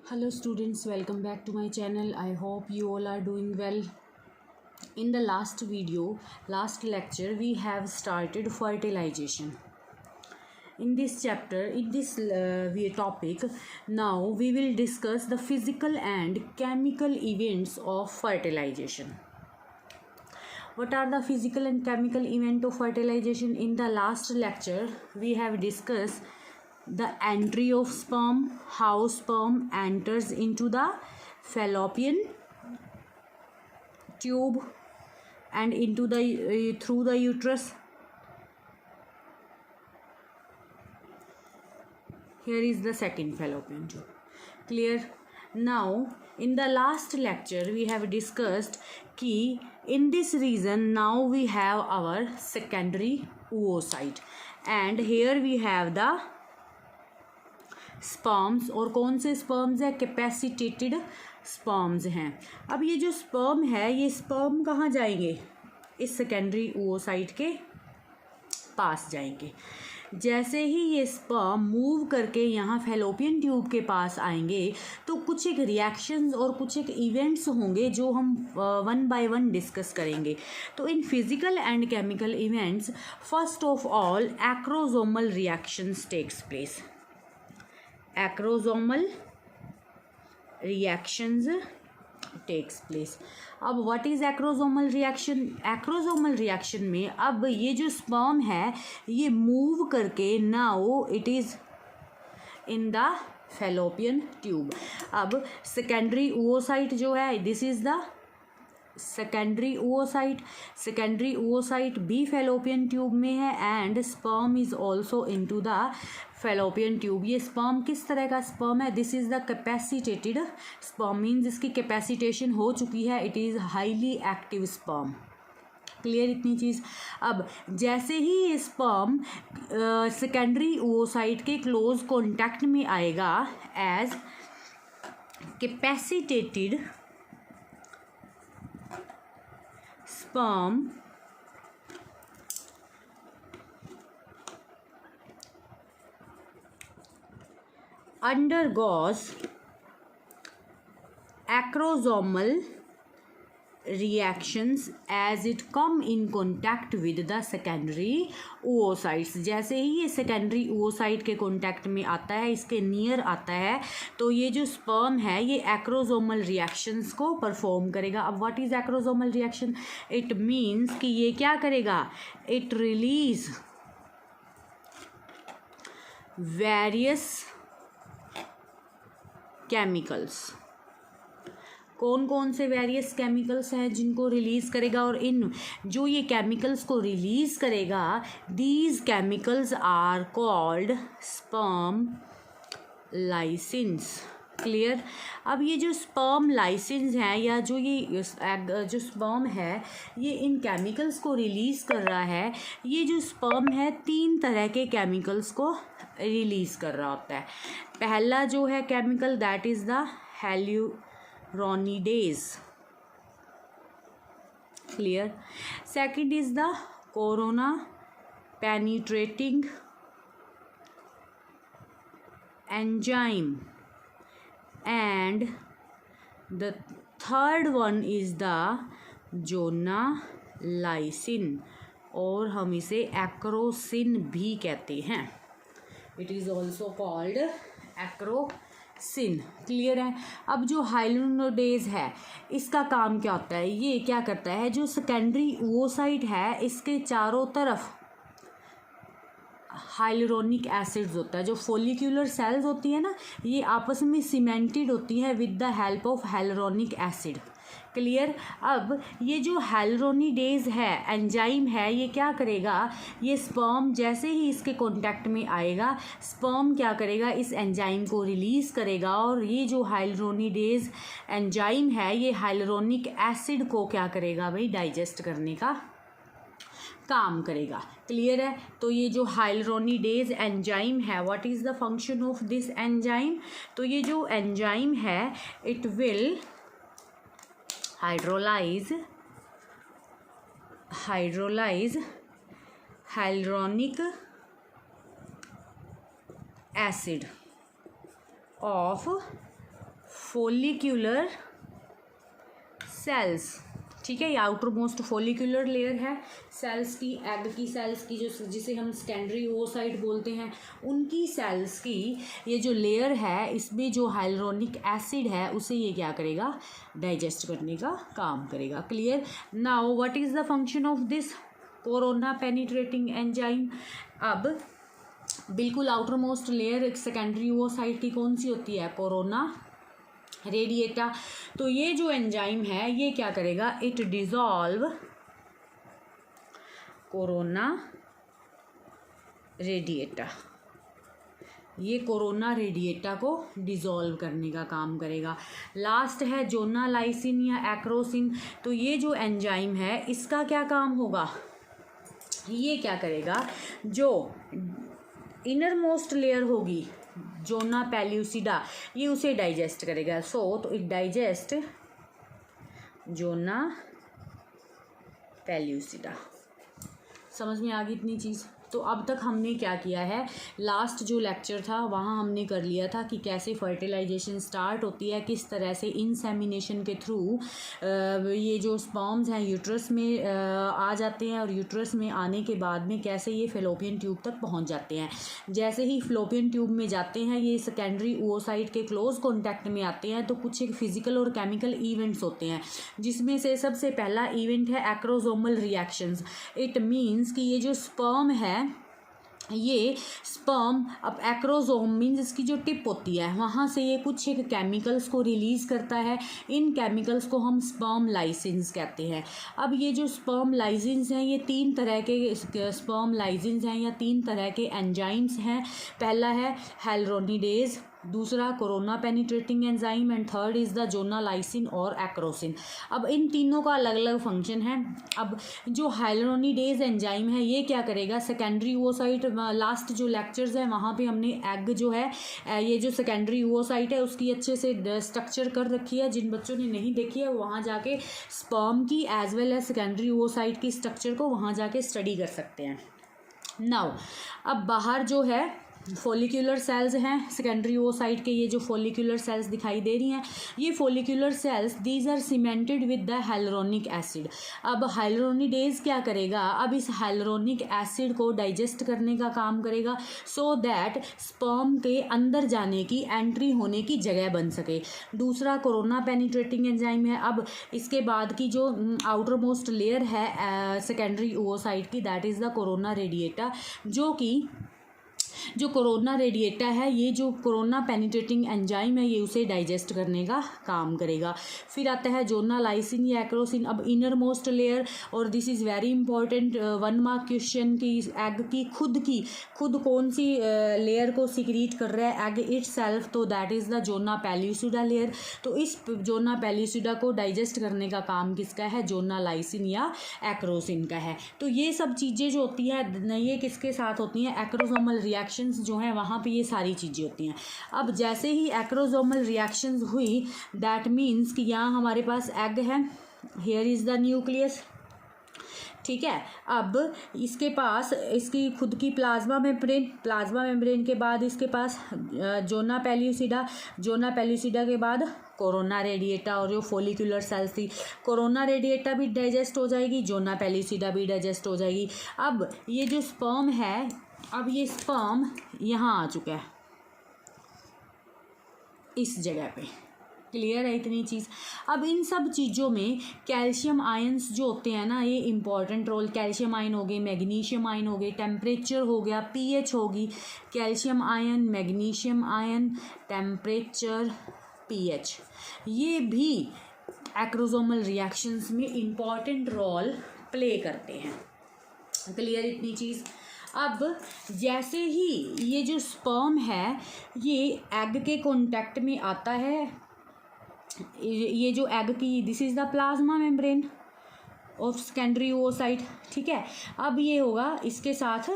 Hello students, welcome back to my channel. I hope you all are doing well. In the last lecture, we have started fertilization. In this chapter, in this topic, now we will discuss the physical and chemical events of fertilization. What are the physical and chemical events of fertilization? In the last lecture, we have discussed the entry of sperm, how sperm enters into the fallopian tube and into the through the uterus. Here is the second fallopian tube. Clear? Now in the last lecture we have discussed कि in this region now we have our secondary oocyte and here we have the sperms. और कौन से sperms है? Capacitated sperms हैं. अब ये जो sperm है, ये स्पर्म कहाँ जाएंगे? इस सेकेंडरी oocyte के पास जाएंगे. जैसे ही ये स्पर्म मूव करके यहाँ फैलोपियन ट्यूब के पास आएंगे तो कुछ एक रिएक्शंस और कुछ एक इवेंट्स होंगे जो हम वन बाय वन डिस्कस करेंगे. तो इन physical and chemical events, first of all acrosomal reactions takes place. Acrosomal reactions takes place. अब what is acrosomal reaction? Acrosomal reaction में अब ये जो sperm है ये move करके now it is in the fallopian tube. अब secondary oocyte जो है, this is the secondary oocyte. secondary oocyte भी fallopian tube में है and sperm is also into the fallopian tube. ये sperm किस तरह का sperm है? This is the capacitated sperm, means इसकी capacitation हो चुकी है. it is highly active sperm. Clear इतनी चीज़. अब जैसे ही ये स्पर्म सेकेंडरी oocyte के क्लोज कॉन्टैक्ट में आएगा as capacitated sperm undergoes acrosomal reactions as it come in contact with the secondary oocytes. जैसे ही ये secondary oocyte के contact में आता है, इसके नियर आता है, तो ये जो sperm है ये acrosomal reactions को perform करेगा. अब what is acrosomal reaction? It means कि ये क्या करेगा? It release various chemicals. कौन कौन से वेरियस केमिकल्स हैं जिनको रिलीज़ करेगा? और इन जो ये केमिकल्स को रिलीज़ करेगा, these chemicals are called sperm lysins. Clear? अब ये जो स्पर्म लाइसिन्स हैं या जो ये जो स्पर्म है ये इन केमिकल्स को रिलीज़ कर रहा है. ये जो स्पर्म है 3 तरह के केमिकल्स को रिलीज़ कर रहा होता है. पहला जो है chemical that is the hyaluronidase. Clear? Second is the corona penetrating enzyme and the third one is the जोनालाइसिन और हम इसे एक्रोसिन भी कहते हैं. It is also called acrosin. Clear है? अब जो हाइलुरोनिडेज है इसका काम क्या होता है? ये क्या करता है? जो सेकेंडरी oocyte है इसके चारों तरफ हाइलुरोनिक एसिड्स होता है. जो फोलिकुलर सेल्स होती है ना, ये आपस में सीमेंटेड होती है with the help of hyaluronic acid. Clear? अब ये जो हाइलुरोनिडेज है एंजाइम है, ये क्या करेगा? ये स्पर्म जैसे ही इसके कांटेक्ट में आएगा, स्पर्म क्या करेगा? इस एंजाइम को रिलीज़ करेगा और ये जो हाइलुरोनिडेज एंजाइम है ये हाइलुरोनिक एसिड को क्या करेगा भाई? डाइजेस्ट करने का काम करेगा. क्लियर है? तो ये जो हाइलुरोनिडेज एंजाइम है, what is the function of this enzyme? तो ये जो एंजाइम है it will hydrolyze hyaluronic acid of follicular cells, ठीक है, ये आउटर मोस्ट फॉलिक्यूलर लेयर है सेल्स की, एग की सेल्स की, जो जिसे हम सेकेंडरी ओसाइट बोलते हैं, उनकी सेल्स की ये जो लेयर है, इसमें जो हाइलुरोनिक एसिड है उसे ये क्या करेगा, डाइजेस्ट करने का काम करेगा। Clear. Now what is the function of this corona penetrating enzyme. अब बिल्कुल outer most layer secondary oocyte की कौन सी होती है, कोरोना रेडिएटा। तो ये जो एंजाइम है ये क्या करेगा, इट डिसॉल्व कोरोना रेडिएटा, ये कोरोना रेडिएटा को डिसॉल्व करने का काम करेगा। लास्ट है जोनालाइसिन या एक्रोसिन। तो ये जो एंजाइम है इसका क्या काम होगा, ये क्या करेगा, जो इनर मोस्ट लेयर होगी जोना पेल्यूसिडा, ये उसे डाइजेस्ट करेगा। सो तो इट डाइजेस्ट जोना पेल्यूसिडा। समझ में आ गई इतनी चीज़। तो अब तक हमने क्या किया है, लास्ट जो लेक्चर था वहाँ हमने कर लिया था कि कैसे फर्टिलाइजेशन स्टार्ट होती है, किस तरह से इंसेमिनेशन के थ्रू ये जो स्पर्म्स हैं यूट्रस में आ जाते हैं, और यूट्रस में आने के बाद में कैसे ये फेलोपियन ट्यूब तक पहुँच जाते हैं। जैसे ही फेलोपियन ट्यूब में जाते हैं ये सेकेंडरी oocyte के क्लोज कॉन्टैक्ट में आते हैं, तो कुछ एक फिजिकल और केमिकल इवेंट्स होते हैं, जिसमें से सबसे पहला इवेंट है एक्रोसोमल रिएक्शंस। इट मीन्स कि ये जो स्पर्म है, ये स्पर्म अब एक्रोसोम मीन्स इसकी जो टिप होती है वहाँ से ये कुछ एक केमिकल्स को रिलीज़ करता है। इन केमिकल्स को हम स्पर्म लाइसिन्स कहते हैं। अब ये जो स्पर्म लाइसिन्स हैं, ये 3 तरह के स्पर्म लाइसिन्स हैं या 3 तरह के एंजाइम्स हैं। पहला है हाइलुरोनिडेज, दूसरा corona penetrating enzyme, and third is the zonalysin और एक्रोसिन। अब इन तीनों का अलग अलग फंक्शन है। अब जो हाइलुरोनिडेज एंजाइम है ये क्या करेगा, सेकेंडरी oocyte, लास्ट जो लेक्चर्स हैं वहाँ पे हमने एग जो है, ये जो सेकेंडरी oocyte है उसकी अच्छे से स्ट्रक्चर कर रखी है। जिन बच्चों ने नहीं देखी है वहाँ जाके स्पर्म की as well as secondary oocyte की स्ट्रक्चर को वहाँ जाके स्टडी कर सकते हैं। नाउ अब बाहर जो है फॉलिक्यूलर सेल्स हैं सेकेंडरी oocyte के, ये जो फॉलिक्यूलर सेल्स दिखाई दे रही हैं, ये follicular cells these are cemented with the hyaluronic acid. अब हाइलुरोनिडेज क्या करेगा, अब इस हाइलुरोनिक एसिड को डाइजेस्ट करने का काम करेगा, सो दैट स्पर्म के अंदर जाने की, एंट्री होने की जगह बन सके। दूसरा कोरोना पेनिट्रेटिंग एंजाइम है। अब इसके बाद की जो आउटर मोस्ट लेयर है सेकेंडरी oocyte की, that is the corona radiata, जो कोरोना रेडिएटा है, ये जो कोरोना पेनिट्रेटिंग एंजाइम है ये उसे डाइजेस्ट करने का काम करेगा। फिर आता है जोनालाइसिन या एक्रोसिन। अब इनर मोस्ट लेयर, और this is very important 1 mark question की, एग की खुद कौन सी लेयर को सिक्रीट कर रहा है, एग इटसेल्फ, तो that is the zona pellucida layer. तो इस जोना पेल्यूसिडा को डाइजेस्ट करने का काम किसका है, जोनालाइसिन या एक्रोसिन का है। तो ये सब चीज़ें जो होती है ये किसके साथ होती हैं, एक्रोसोमल रिएक्शंस जो हैं वहाँ पे ये सारी चीज़ें होती हैं। अब जैसे ही एक्रोसोमल रिएक्शंस हुई, दैट मीन्स कि यहाँ हमारे पास एग है, हियर इज़ द न्यूक्लियस, ठीक है। अब इसके पास इसकी खुद की प्लाज्मा मेम्ब्रेन के बाद इसके पास जोना पेल्यूसिडा के बाद कोरोना रेडिएटा, और जो फॉलिक्यूलर सेल्स थी, कोरोना रेडिएटा भी डाइजेस्ट हो जाएगी, जोना पेल्यूसिडा भी डाइजेस्ट हो जाएगी। अब ये जो स्पर्म है, अब ये स्पर्म यहाँ आ चुका है इस जगह पे। क्लियर है इतनी चीज़। अब इन सब चीज़ों में कैल्शियम आयंस जो होते हैं ना, ये इंपॉर्टेंट रोल, कैल्शियम आयन हो गए, मैग्नीशियम आयन हो गए, टेम्परेचर हो गया, पीएच होगी, calcium ion, magnesium ion, temperature, pH, ये भी एक्रोसोमल रिएक्शंस में इंपॉर्टेंट रोल प्ले करते हैं। क्लियर इतनी चीज़। अब जैसे ही ये जो स्पर्म है ये एग के कांटेक्ट में आता है, ये जो एग की, this is the plasma membrane of secondary oocyte, ठीक है। अब ये होगा इसके साथ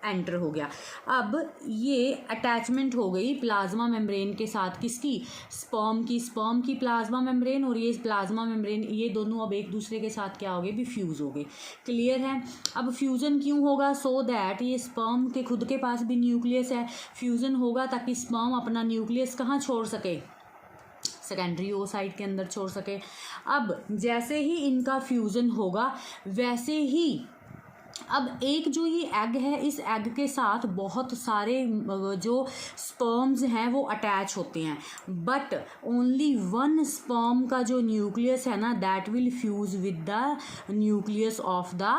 एंटर हो गया। अब ये अटैचमेंट हो गई प्लाज्मा मेम्ब्रेन के साथ, किसकी, स्पर्म की प्लाज्मा मेम्ब्रेन, और ये प्लाज्मा मेम्ब्रेन, ये दोनों अब एक दूसरे के साथ क्या हो गए भी, फ्यूज़ हो गए। क्लियर है। अब फ्यूज़न क्यों होगा, सो दैट ये स्पर्म के खुद के पास भी न्यूक्लियस है, फ्यूज़न होगा ताकि स्पर्म अपना न्यूक्लियस कहाँ छोड़ सके, सेकेंडरी oocyte के अंदर छोड़ सके। अब जैसे ही इनका फ्यूज़न होगा वैसे ही अब एक जो ये एग है, इस एग के साथ बहुत सारे जो स्पर्म्स हैं वो अटैच होते हैं, बट ओनली वन स्पर्म का जो न्यूक्लियस है ना that will fuse with the nucleus of the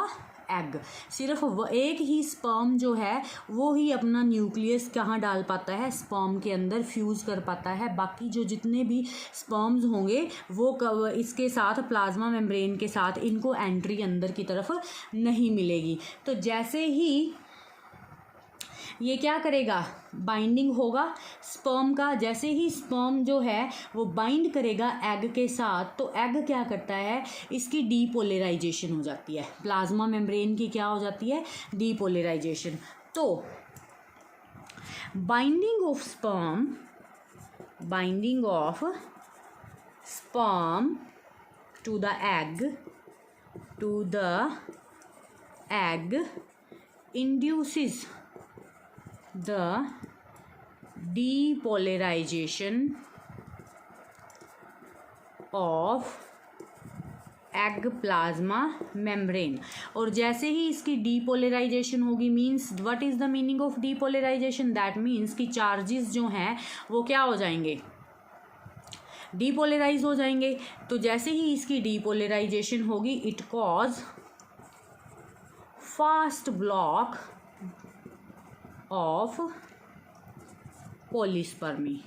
egg. सिर्फ एक ही स्पर्म जो है वो ही अपना न्यूक्लियस कहाँ डाल पाता है, स्पर्म के अंदर फ्यूज़ कर पाता है। बाकी जो जितने भी स्पर्म्स होंगे वो इसके साथ प्लाज्मा मेम्ब्रेन के साथ इनको एंट्री अंदर की तरफ नहीं मिलेगी। तो जैसे ही ये क्या करेगा, बाइंडिंग होगा स्पर्म का, जैसे ही स्पर्म जो है वो बाइंड करेगा एग के साथ, तो एग क्या करता है, इसकी डीपोलराइजेशन हो जाती है, प्लाज्मा मेम्ब्रेन की क्या हो जाती है, डीपोलराइजेशन। तो binding of sperm to the egg induces the depolarization of egg plasma membrane. और जैसे ही इसकी डीपोलराइजेशन होगी, means what is the meaning of depolarization, that means कि चार्जेस जो हैं वो क्या हो जाएंगे, डीपोलराइज हो जाएंगे। तो जैसे ही इसकी डीपोलराइजेशन होगी it cause fast block of polyspermy.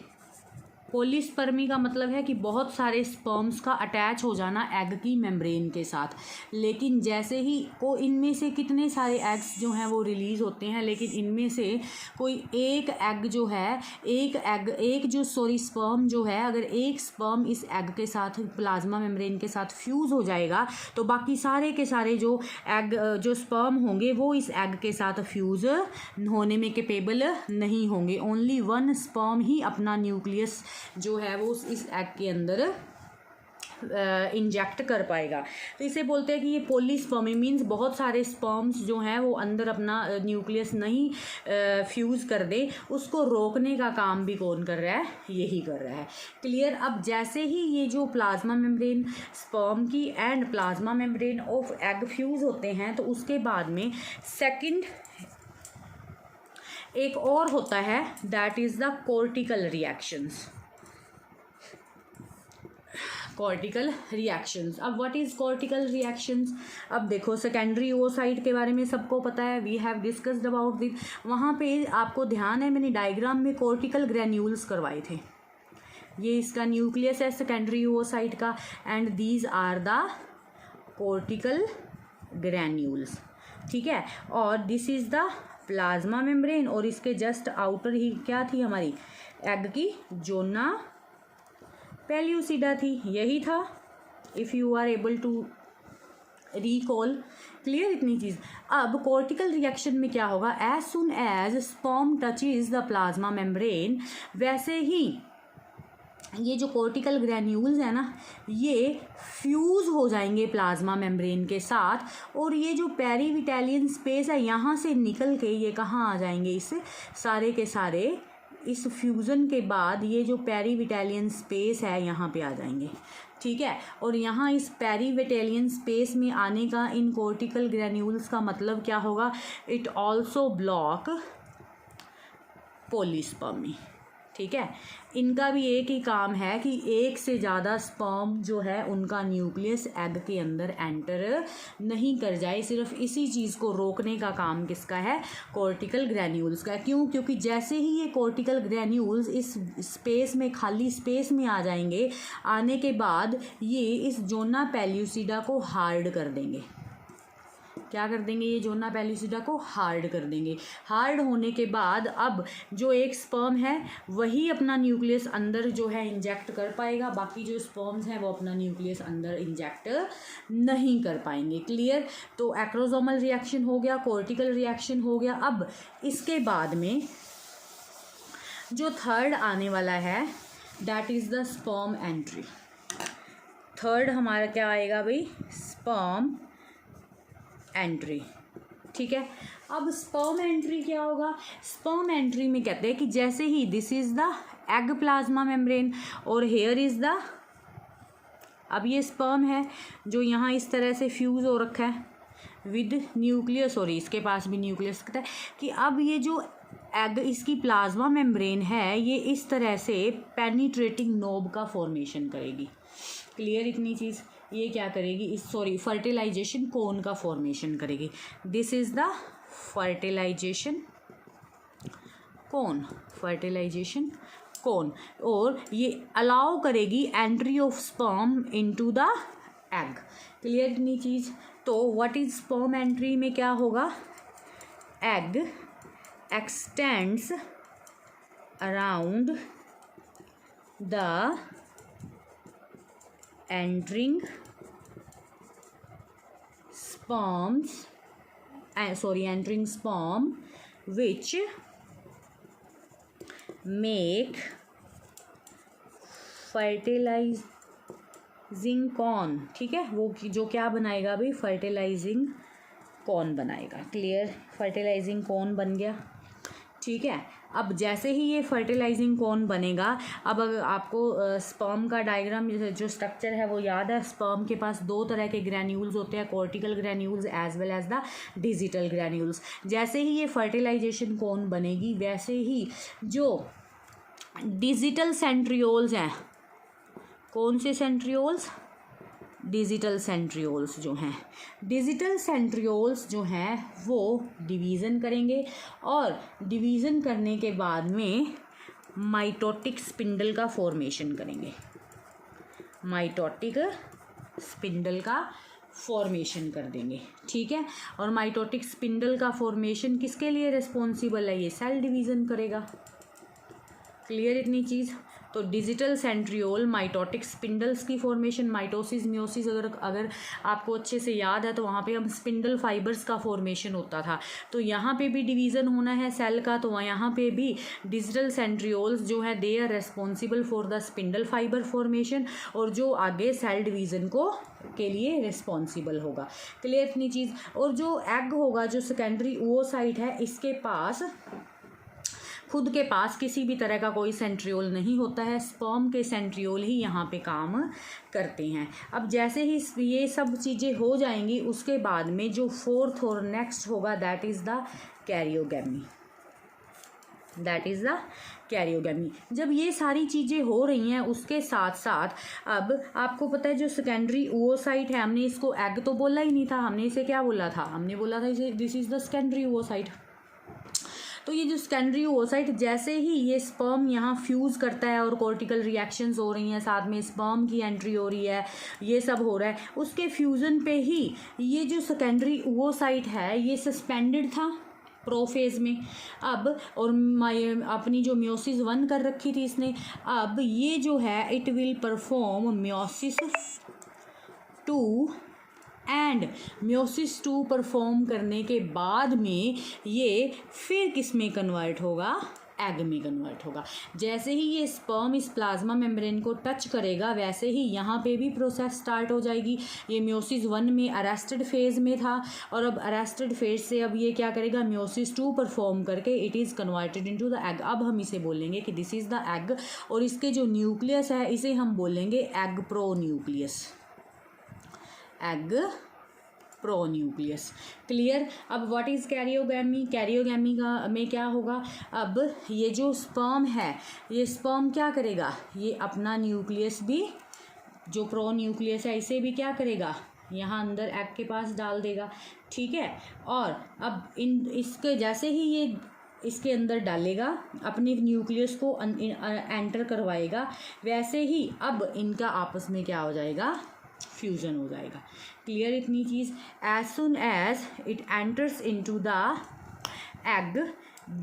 Polyspermy का मतलब है कि बहुत सारे स्पर्म्स का अटैच हो जाना एग की मेम्ब्रेन के साथ। लेकिन जैसे ही इनमें से कितने सारे एग्स जो हैं वो रिलीज़ होते हैं, लेकिन इनमें से कोई एक एग जो है, स्पर्म जो है, अगर एक स्पर्म इस एग के साथ प्लाज्मा मेम्ब्रेन के साथ फ्यूज़ हो जाएगा तो बाकी सारे के सारे जो स्पर्म होंगे वो इस एग के साथ फ्यूज़ होने में कैपेबल नहीं होंगे। ओनली वन स्पर्म ही अपना न्यूक्लियस जो है वो इस एग के अंदर इंजेक्ट कर पाएगा। तो इसे बोलते हैं कि ये पॉलीस्पर्मी, मीन्स बहुत सारे स्पर्म्स जो हैं वो अंदर अपना न्यूक्लियस नहीं फ्यूज़ कर दे, उसको रोकने का काम भी कौन कर रहा है, यही कर रहा है। क्लियर। अब जैसे ही ये जो प्लाज्मा मेम्ब्रेन स्पर्म की and plasma membrane of egg fuse होते हैं, तो उसके बाद में सेकंड एक और होता है, that is the cortical reactions. Cortical reactions. अब व्हाट इज़ कॉर्टिकल रिएक्शंस, अब देखो सेकेंडरी oocyte के बारे में सबको पता है, we have discussed about this. वहाँ पे आपको ध्यान है मैंने डायग्राम में कॉर्टिकल ग्रैन्यूल्स करवाए थे, ये इसका न्यूक्लियस है सेकेंडरी oocyte का, and these are the cortical granules. ठीक है, और this is the plasma membrane, और इसके जस्ट आउटर ही क्या थी हमारी एग की जोना पेल्यूसिडा थी, यही था, if you are able to recall. Clear इतनी चीज़। अब कॉर्टिकल रिएक्शन में क्या होगा, as soon as sperm touches the plasma membrane, वैसे ही ये जो कॉर्टिकल ग्रैन्यूल्स है ना ये फ्यूज़ हो जाएंगे प्लाज्मा मेम्ब्रेन के साथ, और ये जो पेरीविटेलियन स्पेस है यहाँ से निकल के ये कहाँ आ जाएंगे, इस सारे के सारे इस फ्यूज़न के बाद ये जो पेरीविटेलियन स्पेस है यहाँ पे आ जाएंगे। ठीक है, और यहाँ इस पेरीविटेलियन स्पेस में आने का इन कॉर्टिकल ग्रैन्यूल्स का मतलब क्या होगा, इट ऑल्सो ब्लॉक पॉलीस्पर्मी। ठीक है, इनका भी एक ही काम है कि एक से ज़्यादा स्पर्म जो है उनका न्यूक्लियस एग के अंदर एंटर नहीं कर जाए, सिर्फ इसी चीज़ को रोकने का काम किसका है, कॉर्टिकल ग्रैन्यूल्स का। क्यों, क्योंकि जैसे ही ये कॉर्टिकल ग्रैन्यूल्स इस स्पेस में, खाली स्पेस में आ जाएंगे, आने के बाद ये इस जोना पेल्यूसिडा को हार्ड कर देंगे। क्या कर देंगे, ये जोना पेल्यूसिडा को हार्ड कर देंगे। हार्ड होने के बाद अब जो एक स्पर्म है वही अपना न्यूक्लियस अंदर जो है इंजेक्ट कर पाएगा, बाकी जो स्पर्म्स हैं वो अपना न्यूक्लियस अंदर इंजेक्ट नहीं कर पाएंगे। क्लियर। तो एक्रोसोमल रिएक्शन हो गया, कॉर्टिकल रिएक्शन हो गया। अब इसके बाद में जो थर्ड आने वाला है that is the sperm entry. Third हमारा क्या आएगा भाई, स्पर्म एंट्री। ठीक है, अब स्पर्म एंट्री क्या होगा, स्पर्म एंट्री में कहते हैं कि जैसे ही this is the egg plasma membrane और हेयर इज़ द, अब ये स्पर्म है जो यहाँ इस तरह से फ्यूज़ हो रखा है विद न्यूक्लियस, और इसके पास भी न्यूक्लियस कहता है कि अब ये जो एग इसकी प्लाज्मा मेम्ब्रेन है ये इस तरह से पेनिट्रेटिंग नोब का फॉर्मेशन करेगी। क्लियर इतनी चीज़? ये क्या करेगी, इस फर्टिलाइजेशन कोन का फॉर्मेशन करेगी। This is the fertilisation cone, fertilisation cone, और ये अलाउ करेगी entry of sperm into the egg. Clear इतनी चीज़? तो व्हाट इज स्पर्म एंट्री में क्या होगा, egg extends around the entering entering sperm which make fertilizing cone. ठीक है, वो जो क्या बनाएगा भाई, फर्टिलाइजिंग कॉन बनाएगा। क्लियर, फर्टिलाइजिंग कॉन बन गया। ठीक है, अब जैसे ही ये फर्टिलाइजिंग कॉन बनेगा, अब अगर आपको स्पर्म का डायग्राम जो स्ट्रक्चर है वो याद है, स्पर्म के पास दो तरह के ग्रैन्यूल्स होते हैं, cortical granules as well as the digital granules. जैसे ही ये फर्टिलाइजेशन कॉन बनेगी वैसे ही जो डिजिटल सेंट्रियोल्स हैं, कौन से सेंट्रियोल्स, डिजिटल सेंट्रियोल्स जो हैं, डिजिटल सेंट्रियोल्स जो हैं वो डिवीज़न करेंगे, और डिवीज़न करने के बाद में माइटोटिक स्पिंडल का फॉर्मेशन करेंगे, माइटोटिक स्पिंडल का फॉर्मेशन कर देंगे। ठीक है, और माइटोटिक स्पिंडल का फॉर्मेशन किसके लिए रिस्पॉन्सिबल है, ये सेल डिवीज़न करेगा। क्लियर इतनी चीज़? तो डिजिटल सेंट्रियोल माइटोटिक स्पिंडल्स की फॉर्मेशन, माइटोसिस मियोसिस अगर आपको अच्छे से याद है तो वहाँ पे हम स्पिंडल फाइबर्स का फॉर्मेशन होता था, तो यहाँ पे भी डिवीज़न होना है सेल का, तो यहाँ पे भी डिजिटल सेंट्रियोल्स जो है they are responsible for the spindle fibre formation, और जो आगे सेल डिवीज़न को के लिए रिस्पॉन्सिबल होगा। क्लियर इतनी चीज़? और जो एग होगा, जो सेकेंडरी ओवोसाइट है, इसके पास खुद के पास किसी भी तरह का कोई सेंट्रियोल नहीं होता है, स्पर्म के सेंट्रियोल ही यहाँ पे काम करते हैं। अब जैसे ही ये सब चीज़ें हो जाएंगी उसके बाद में जो फोर्थ और नेक्स्ट होगा that is the karyogamy, that is the karyogamy. जब ये सारी चीज़ें हो रही हैं उसके साथ साथ अब आपको पता है जो सेकेंडरी ओवोसाइट है, हमने इसको एग तो बोला ही नहीं था, हमने इसे क्या बोला था, हमने बोला था इसे दिस इज़ द सेकेंडरी ओवोसाइट। तो ये जो सेकेंडरी ओवोसाइट, जैसे ही ये स्पर्म यहाँ फ्यूज़ करता है और कॉर्टिकल रिएक्शंस हो रही हैं, साथ में स्पर्म की एंट्री हो रही है, ये सब हो रहा है, उसके फ्यूज़न पे ही ये जो सेकेंडरी ओवोसाइट है ये सस्पेंडेड था प्रोफेज में। अब और अपनी जो मियोसिस 1 कर रखी थी इसने, अब ये जो है it will perform meiosis 2, and meiosis 2 perform करने के बाद में ये फिर किस में कन्वर्ट होगा, एग में कन्वर्ट होगा। जैसे ही ये स्पर्म इस प्लाज्मा मेम्ब्रेन को टच करेगा वैसे ही यहाँ पे भी प्रोसेस स्टार्ट हो जाएगी। ये मियोसिस 1 में अरेस्टेड फेज में था, और अब अरेस्टेड फेज से अब ये क्या करेगा, मियोसिस 2 परफॉर्म करके it is converted into the egg. अब हम इसे बोलेंगे कि दिस इज़ द एग, और इसके जो न्यूक्लियस है इसे हम बोलेंगे egg pro nucleus, egg pro nucleus. Clear? अब व्हाट इज़ कैरियोगैमी, कैरियोगैमी का में क्या होगा, अब ये जो स्पर्म है ये स्पर्म क्या करेगा, ये अपना न्यूक्लियस भी जो प्रो न्यूक्लियस है इसे भी क्या करेगा, यहाँ अंदर एग के पास डाल देगा। ठीक है, और अब इसके जैसे ही ये इसके अंदर डालेगा, अपने न्यूक्लियस को एंटर करवाएगा, वैसे ही अब इनका आपस में क्या हो जाएगा, फ्यूजन हो जाएगा। क्लियर इतनी चीज़? As soon as it enters into the egg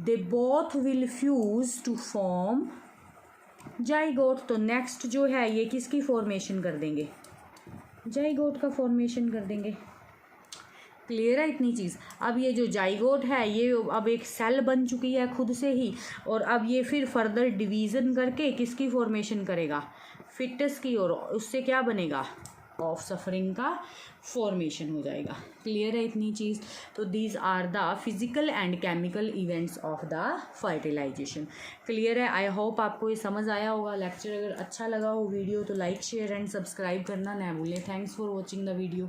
they both will fuse to form zygote. तो नेक्स्ट जो है ये किसकी फॉर्मेशन कर देंगे, जाइगोट का फॉर्मेशन कर देंगे। क्लियर है इतनी चीज़? अब ये जो जाइगोट है ये अब एक सेल बन चुकी है खुद से ही, और अब ये फिर फर्दर डिवीज़न करके किसकी फॉर्मेशन करेगा, फिटस की, और उससे क्या बनेगा, ऑफ सफरिंग का फॉर्मेशन हो जाएगा। क्लियर है इतनी चीज़? तो these are the physical and chemical events of the fertilisation. Clear है? आई होप आपको ये समझ आया होगा। लेक्चर अगर अच्छा लगा हो वीडियो तो लाइक शेयर एंड सब्सक्राइब करना ना भूलें। Thanks for watching the video.